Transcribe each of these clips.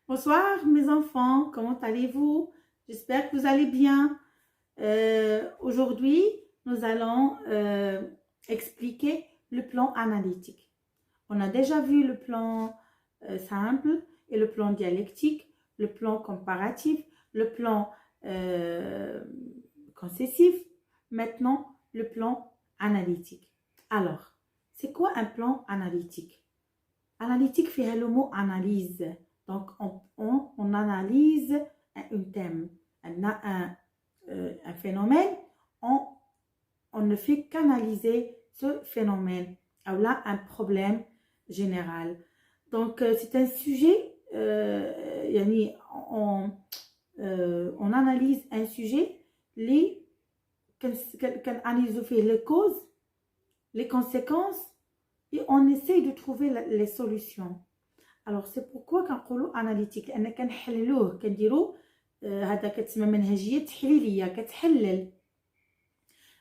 Bonsoir mes enfants, comment allez-vous? J'espère que vous allez bien. Aujourd'hui, nous allons expliquer le plan analytique. On a déjà vu le plan simple et le plan dialectique, le plan comparatif, le plan concessif, maintenant le plan analytique. Alors, c'est quoi un plan analytique? Analytique fait le mot analyse. Donc, on analyse un thème, un phénomène, on ne fait qu'analyser ce phénomène, ou là, un problème général. Donc, c'est un sujet, on analyse un sujet, qu'on analyse les causes, les conséquences, et on essaye de trouver les solutions. Alors c'est pourquoi كنقولوا اناليتيك لان كنحللوه كنديروا هذا كتسمى منهجيه تحليليه كتحلل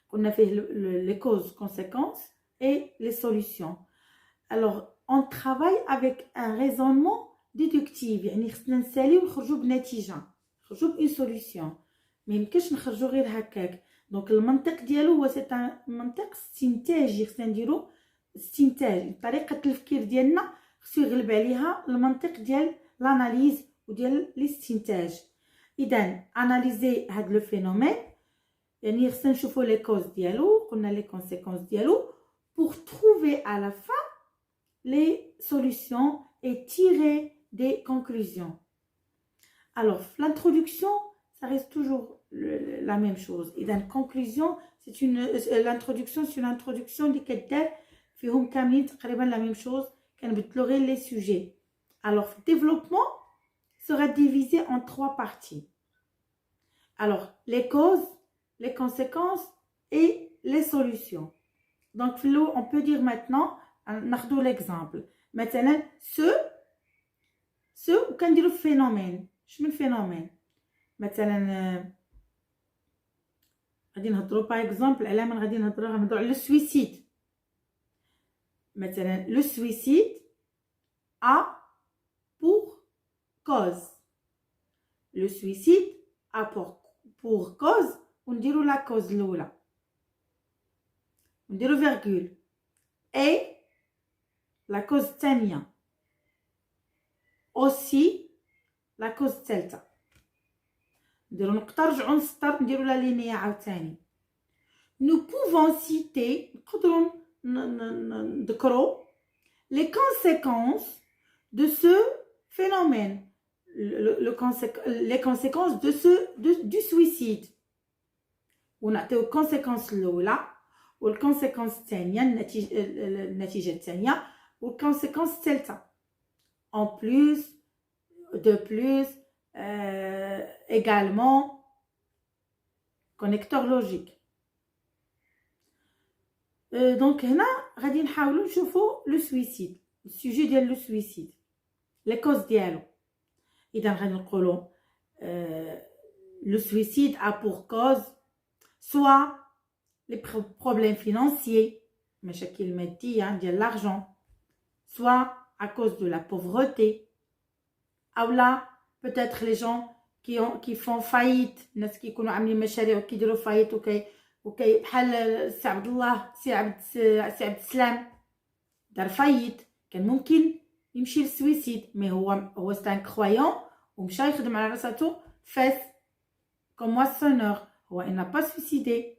قلنا فيه les causes conséquences et les solutions. Alors on travaille avec un raisonnement déductif يعني خصنا نساليو ونخرجوا بنتيجه نخرجوا بune solution ما يمكنش نخرجوا غير هكاك. دونك المنطق ديالو هو سي منطق استنتاجي خصنا نديرو استنتاج طريقه التفكير ديالنا خصو يغلب عليها المنطق ديال لاناليز وديال الاستنتاج. اذا اناليزي هاد لو فينومين يعني خصنا نشوفوا لي كوز ديالو قلنا لي كونسيكونس ديالو pour trouver à la fin les solutions et tirer des conclusions. Alors l'introduction ça reste toujours la même chose. اذا conclusion c'est l'introduction c'est une introduction اللي كدار فيهم كاملين تقريبا la même chose. كنبدلوا les sujets. Alors, le développement sera divisé en 3 parties. Alors, les causes, les conséquences et les solutions. Donc, on peut dire maintenant, ناخذوا l'exemple. Maintenant, ce وكنديروا phénomène. شنو phénomène؟ مثلا غادي نهضروا par exemple على من غادي نهضروا على le suicide. Maintenant, le suicide a pour cause. Le suicide a pour cause. On dirait la cause l'oula. On dirait virgule. Et la cause tania. Aussi la cause delta. نديرو نرجعو نسطر نديرو لا لينيا عاوتاني. Nous pouvons citer نقدروا نذكروا les conséquences de ce phénomène, les conséquences du suicide. On a des conséquences là, ou les conséquences الثانية النتيجة الثانية ou les conséquences delta. En plus, de plus, également, connecteur logique. Donc هنا غادي نحاولوا نشوفوا لو سويسيد السوجي ديال لو سويسيد لي كوز ديالو. اذا غادي نقولوا لو سويسيد a pour cause soit les problèmes financiers مشاكل ماديه ديال l'argent, soit à cause de la pauvreté, ou là peut-être les gens qui font faillite, الناس كيكونوا عاملين مشاريع وكيديروا فايت وكاي بحال سي عبد الله سي عبد السلام دار فايت كان ممكن يمشي للسويسيد مي هو ستان كرويون ومشى يخدم على راساتو فاس كوم مواسونور هو ان با سويسيدي.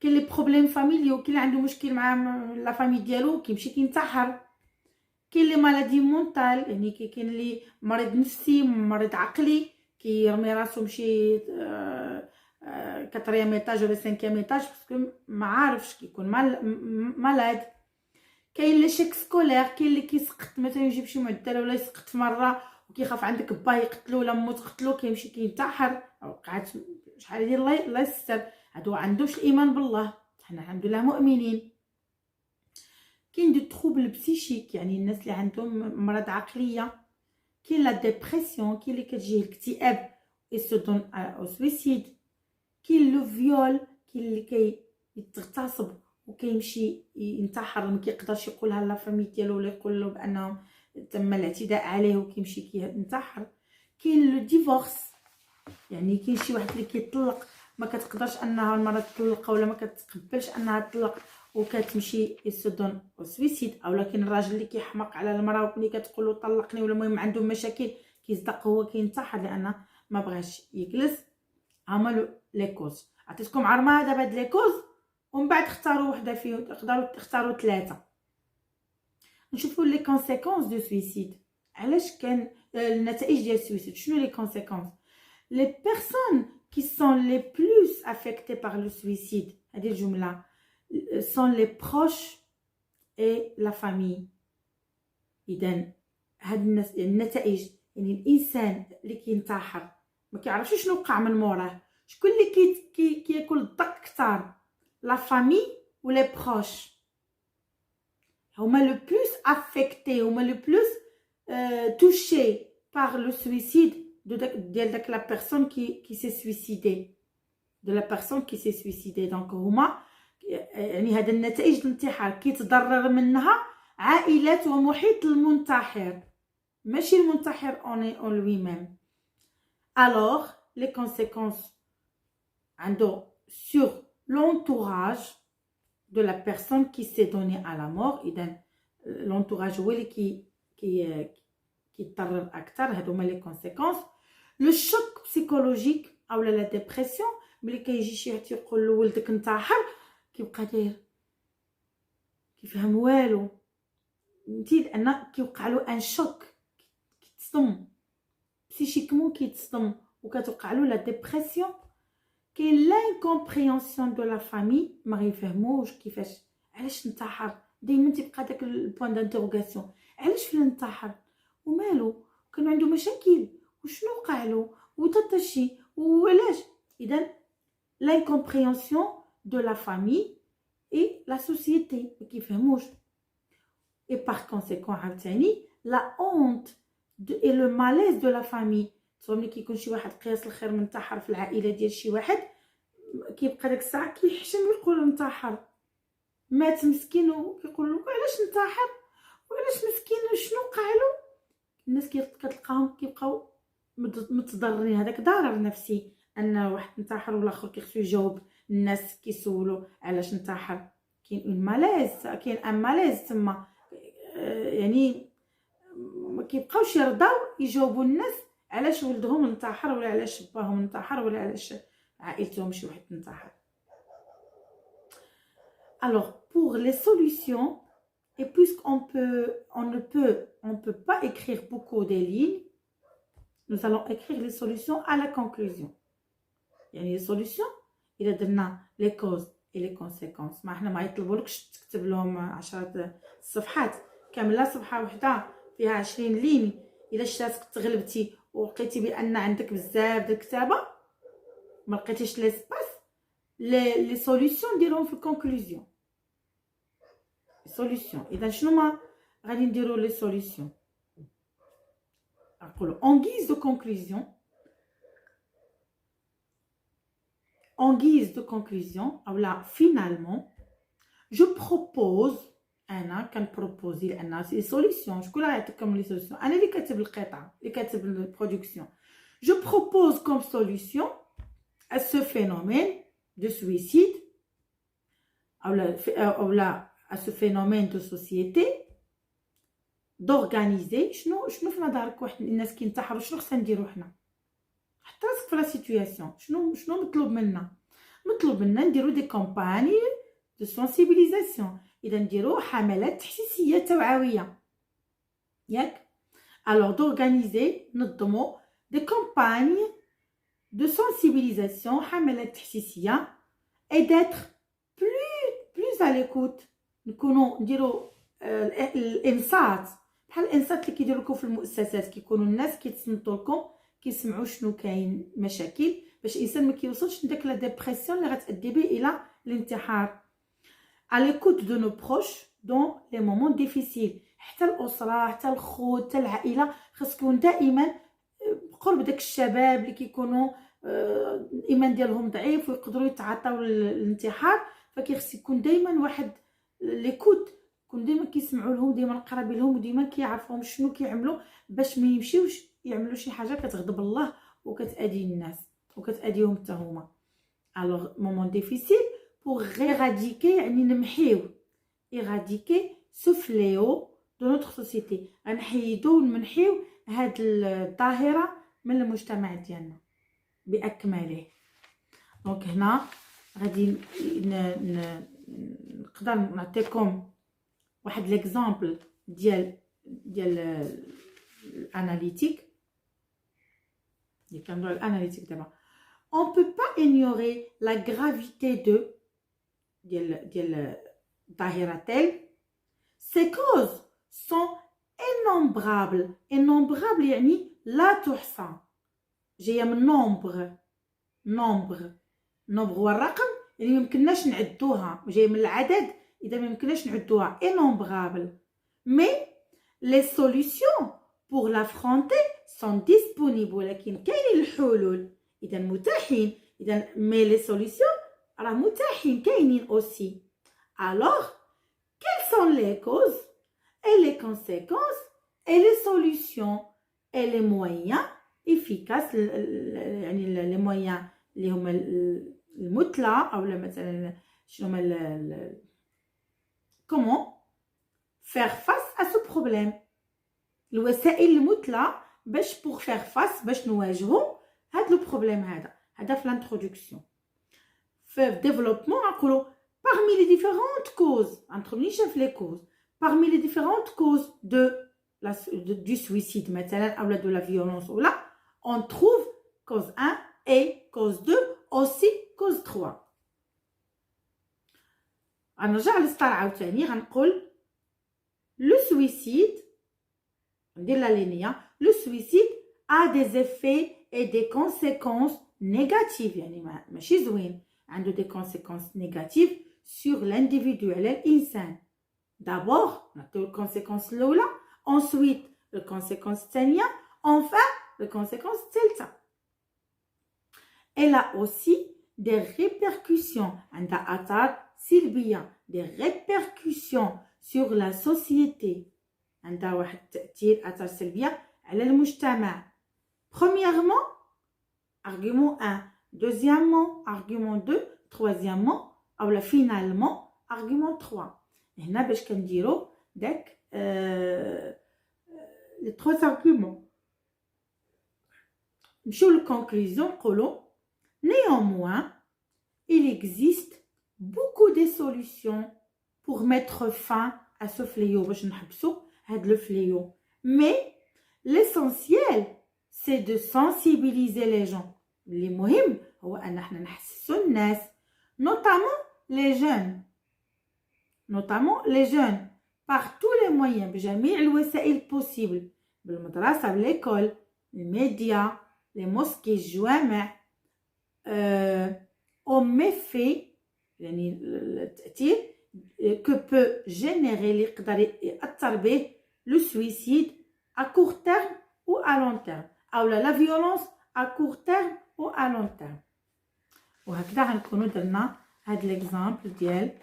كاين لي بروبليم فاميليو كاين اللي عنده مشكل مع لا فامي ديالو كيمشي كينتحر. كاين لي مالادي مونطال يعني كاين اللي مريض نفسي مريض عقلي كيرمي راسو مشي 4 étage ولا 5 étage باسكو ما عارفش كيكون مالاد. كاين لي شيك سكولير كاين اللي كيسقط مثلا يجيب شي معدل ولا يسقط في مره وكيخاف عندك با يقتلو ولا مو تقتلو كيمشي كينتحر. وقعت شحال هادي الله يستر هادو عندوش الايمان بالله حنا الحمد لله مؤمنين. كاين دو تروبل بسيشيك يعني الناس اللي عندهم مرض عقليه. كاين لا ديبرسيون كاين اللي كتجيه الاكتئاب et se donne au suicide. كاين لو فيول كاين اللي كيتغتصب وكيمشي ينتحر ما كيقدرش يقولها لا فامي ديالو ولا يقول له بانه تم الاعتداء عليه وكيمشي كينتحر. كاين لو ديفورس، يعني كاين شي واحد اللي كيطلق ما كتقدرش انها المراه تطلق ولا ما كتقبلش انها تطلق وكتمشي يسدون سويسيد، اولا كاين الراجل اللي كيحمق على المراه وملي كتقول له طلقني ولا المهم عندهم مشاكل كيصدق هو كينتحر لان ما بغاش يجلس. هما لي كوز عطيتكم عرمه دابا هاد لي كوز ومن بعد اختاروا وحده فيهم، تقدروا تختاروا 3. نشوفوا لي كونسيكونس دو سويسيد، علاش كان النتائج ديال السويسيد، شنو لي كونسيكونس. Les personnes qui sont les plus affectées par le suicide, هذه الجملة، sont les proches et la famille. إذن هاد النتائج، يعني الإنسان اللي كينتحر ما كيعرفش شنو وقع من موراه، شكون اللي كياكل الضق كثار، لا فامي و لي بروش هما لو بلوس افيكتي، هما لو بلوس توشي par le suicide ديال داك لا بيرسون qui s'est suicidé، de la personne qui s'est suicidée. دونك هما يعني هاد النتائج الانتحار كيتضرر منها عائلات ومحيط المنتحر، ماشي المنتحر en lui-même. Alors les conséquences عندو sur l'entourage de la personne qui s'est donnée à la mort. إذن l'entourage هو اللي كيتضرر اكثر. هادو هما لي كونسيكونس. لو شوك بسيكولوجيك اولا لا ديبرسيون، ملي كيجي شي واحد يقول له ولدك انتحر كيبقى داير كيفهم والو، فهمتي، لان كيوقع له ان شوك، كيتصدم بسيشيكمون، كيتصدم وكتوقع له لا ديبرسيون. كاين لانكومبريونسيون دو لا فامي، ما غيفهموش كيفاش علاش انتحر، دائما تيبقى داك البوين دانتيروغاسيون، علاش فين انتحر ومالو، كانوا عنده مشاكل وشنو وقع له وتطشي وعلاش. اذا لانكومبريونسيون دو لا فامي اي لا سوسيتي ما كيفهموش. اي بار كونسيكون عاوتاني لا اونت اي لو ماليز دو لا فامي. تصور ملي كيكون شي واحد قياس الخير من انتحر في العائله ديال شي واحد، كيبقى داك الساعه كيحشم يقول انتحر، مات مسكين، وكيقول له علاش انتحر وعلاش مسكين شنو وقع له. الناس كتلقاهم كيبقاو متضررين، هذاك ضرر نفسي ان واحد انتحر والاخر كيخصو يجاوب الناس كيسولو علاش انتحر. كاين اون ماليز، كاين ان ماليز تما، يعني ما كيبقاوش يرضاو يجاوبوا الناس علاش ولدهم انتحر ولا علاش باهم انتحر ولا علاش عائلتهم شي واحد انتحر. Alors pour les solutions, et puisqu'on ne peut pas écrire beaucoup de lignes, nous allons écrire les solutions à la conclusion. يعني les solutions إذا درنا les causes et les conséquences، ما حنا ما يطلبولكش تكتب لهم 10 صفحات كامله، صفحه واحده فيها 20 لين. الا شتاتك تغلبتي ولقيتي بان عندك بزاف د الكتابه ما لقيتيش لي سباس، لي سوليوشن ديرهم في الكونكلوزيون. سوليوشن اذا شنو ما غادي نديرو لي سوليوشن، نقولوا en guise de conclusion. En guise de conclusion ou là finalement je propose، انا كنبروبوزي لان سي سوليوشن. شكون اللي يعطيكم لي سوليوشن؟ انا اللي كاتب القطعه، اللي كاتب البرودكسيون. je propose comme solution à ce phénomène de suicide ou là à ce phénomène de société d'organiser. شنو في نظرك واحد الناس كينتحروا شنو خصنا نديرو حنا؟ حتى راسك في لا سيتوياسيون، شنو مطلوب منا؟ مطلوب منا نديرو دي كامباني دو سونسيبيليزاسيون، اذا نديرو حملات تحسيسيه توعويه ياك. alors d'organiser نظمو دي كامباني دو سونسيبيليزاسيون، حملات تحسيسيه، et d'être plus à l'écoute، نكونوا نديرو الانصات، بحال الانصات اللي كيديروا لكم في المؤسسات، كيكونوا الناس كيتصنتوا لكم كيسمعوا شنو كاين مشاكل باش الانسان ما كيوصلش لداك لا ديبرسيون اللي غتادي به الى الانتحار. à l'écoute de nos proches dans les moments difficiles، حتى الاسره حتى الخوت حتى العائله خاص تكون دائما قرب داك الشباب اللي كيكونوا الايمان ديالهم ضعيف ويقدروا يتعاطاو الانتحار، فكيخص يكون دائما واحد ليكوت، يكون دائما كيسمعوا لهم، دائما قرابين لهم ودائما كيعرفوهم شنو كيعملوا باش ما يمشيوش يعملوا شي حاجه كتغضب الله وكتأذي الناس وكتأذيهم حتى هما. الوغ مومون ديفيسيل بوغ ايراديكي يعني نمحيو ايراديكي سو فليو دو نوتر سوسيتي، غنحيدو ونمحيو هاد الظاهره من المجتمع ديالنا باكمله. دونك هنا غادي نقدر نعطيكم واحد ليكزامبل ديال الاناليتيك اللي كنهضروا على الاناليتيك دابا. on peut pas ignorer la gravité de ديال ظاهره telle. ces causes sont innombrables. innombrables يعني لا تحصى، جايه من نومبر هو الرقم يعني ميمكنناش نعدوها، جايه من العدد اذا ميمكنناش نعدوها. innombrables mais les solutions pour l'affronter sont disponibles. ولكن كاينين الحلول، اذا متاحين، اذا mais les solutions راه متاحين كاينين aussi. alors quelles sont les causes et les conséquences et les solutions et les moyens efficaces، يعني les moyens اللي هما المثلى او مثلا شنو هما comment faire face à ce problème، الوسائل المثلى باش pour faire face باش نواجهوا هذا لو بروبليم. هذا في الانترودكسيون. في الديفلوبمون نقولوا parmi les différentes causes، ندخلونيش في لي كوز، parmi les différentes causes du suicide مثلا او de la violence ou là on trouve cause 1 et cause 2 aussi cause 3. غنرجع للسطر عاوتاني غنقول le suicide ندير لا لينيا. le suicide a des effets et des conséquences négatives، يعني ماشي زوين، عنده des conséquences négatives sur l'individu على الانسان. d'abord نعطيو الكونسيكونس الاولى، ensuite الكونسيكونس الثانيه، enfin الكونسيكونس الثالثه. elle a aussi des répercussions، عندها اثار سلبيه، des répercussions sur la société، عندها واحد التأثير اثار سلبيه على المجتمع. premièrement argument 1، deuxièmement argument 2، troisièmement ou là finalement argument 3. هنا باش كنديروا داك les trois arguments. نمشيو للكونكلوزيون نقولوا néanmoins il existe beaucoup de solutions pour mettre fin à ce fléau باش نحبسوا هاد لو فليو. mais l'essentiel c'est de sensibiliser les gens. اللي مهم هو ان احنا نحسسوا الناس notamment les jeunes par tous les moyens بجميع الوسائل possibles، بالمدرسة، بالl'école، الميديا، les mosquées، الجوامع، au méfait يعني التأثير que peut générer اللي يقدر يأثر به le suicide à court terme ou à long terme، أو la violence à court terme ou à long terme. وهكذا غنكونوا درنا هاد ليكزامبل ديال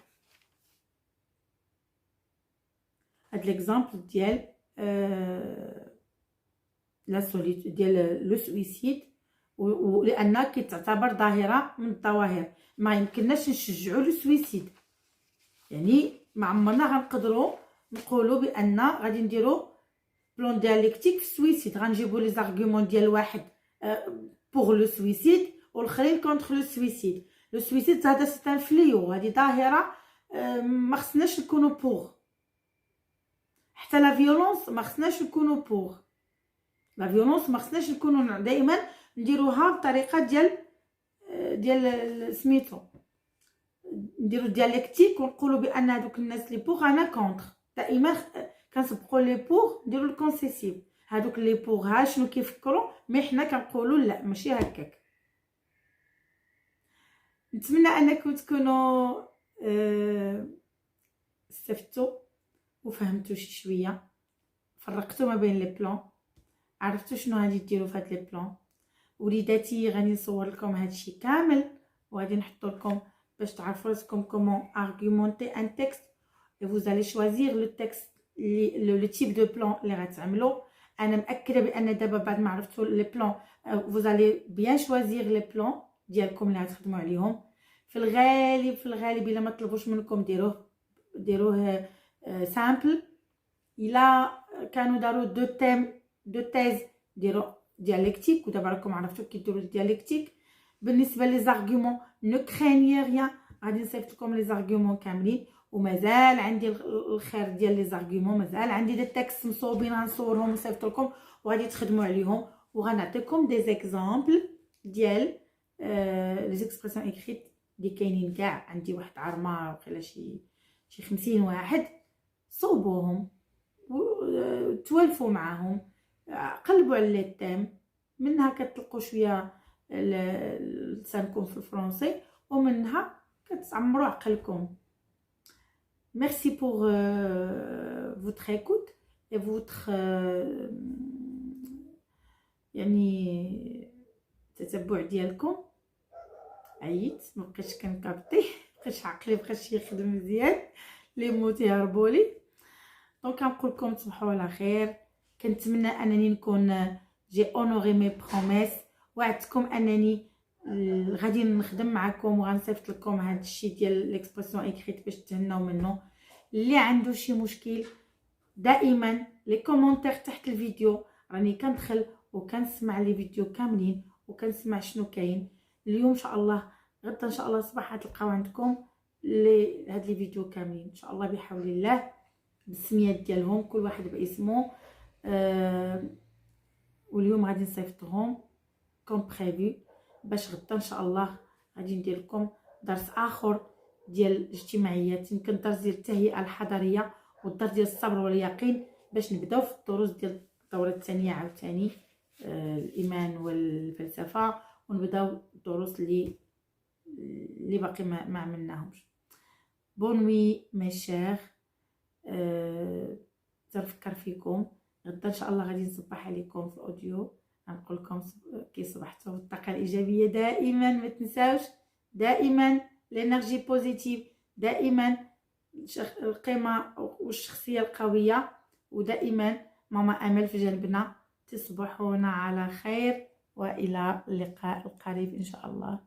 لا سوليت ديال لو سويسيد، ولان كتعتبر ظاهره من الظواهر ما يمكنناش نشجعوا لو سويسيد. يعني ما عمرنا غنقدروا نقولوا بان غادي نديروا بلون ديالكتيك في السويسيد، غنجيبوا لي زارغومون ديال واحد بور لو سويسيد والاخرين كونتر لو سويسيد. لو سويسيد هذا سيتان فليو، هذه ظاهره ما خصناش نكونوا بوغ. حتى لا فيولونس ما خصناش نكونوا بوغ. لا فيولونس ما خصناش نكونوا دائما نديروها بطريقه ديال سميتو، نديرو ديالكتيك ونقولوا بان هذوك الناس اللي بوغ انا كونتر. دائما كنسبقوا لي بوغ نديرو الكونسيسيف، هذوك اللي بوغ ها شنو كيفكروا، مي حنا كنقولوا لا ماشي هكاك. نتمنى انكم تكونوا استفدتوا وفهمتوا شي شويه، فرقتوا ما بين لي بلان، عرفتوا شنو غادي ديروا في هاد لي بلان. وليداتي غادي نصور لكم هادشي كامل وغادي نحطو لكم باش تعرفوا راسكم comment argumenter un texte et vous allez choisir le texte le type de plan اللي غتعملوا. انا مأكده بان دابا بعد ما عرفتوا لي بلان فوزالي بيان شوازير لي بلان ديالكم اللي غتخدموا عليهم. في الغالب الا ما طلبوش منكم ديروه سامبل. الا كانوا داروا دو تيز ديروا ديالكتيك، ودابا راكم عرفتوا كيديروا ديالكتيك. بالنسبه لي زارغومون نو كرينيي ريان، غادي نصيفط لكم لي زارغومون كاملين، ومازال عندي الخير ديال لي زارغومون، مازال عندي دي تكست مصوبين غنصورهم ونصيفط لكم وغادي تخدموا عليهم، وغنعطيكم دي زيكزامبل ديال لي زيكسبرسيون اكريت اللي كاينين كاع. عندي واحد عرمه وقيلا شي 50 واحد، صوبوهم وتوالفوا معاهم، قلبوا على لي تيم، منها كتلقوا شويه لسانكم في الفرنسي ومنها كتعمروا عقلكم. Merci pour votre écoute et votre يعني التتبع ديالكم. عييت مبقيتش كنكابطي، مبقيتش عقلي مبقاش يخدم مزيان، لي موت يهربوا لي. دونك كنقول لكم تصبحوا على خير. كنتمنى انني نكون جي اونوري مي بروميس، وعدتكم انني غادي نخدم معكم وغنصيفط لكم هذا الشيء ديال ليكسبرسيون ايكريت باش تهناو منه. اللي عنده شي مشكل دائما لي كومونتير تحت الفيديو، راني كندخل وكنسمع لي فيديو كاملين وكنسمع شنو كاين. اليوم ان شاء الله، غدا ان شاء الله الصباح غتلقاو عندكم هاد لي فيديو كاملين ان شاء الله بحول الله، بالسميات ديالهم كل واحد باسمه. واليوم غادي نصيفطهم كوم بريفي، باش غدا ان شاء الله غادي ندير لكم درس اخر ديال الاجتماعيات، يمكن درس ديال التهيئه الحضريه والدرس ديال الصبر واليقين، باش نبداو في الدروس ديال الدوره الثانيه عاوتاني الايمان والفلسفه، ونبداو الدروس اللي باقي ما عملناهمش. بون نوي مي شير، تنفكر فيكم. غدا ان شاء الله غادي نصبح عليكم في الاوديو، غنقول لكم كي صبحتوا. الطاقه الايجابيه دائما، ما تنساوش دائما الانرجي بوزيتيف، دائما القيمه والشخصيه القويه، ودائما ماما امل في جنبنا. تصبحون على خير والى اللقاء القريب ان شاء الله.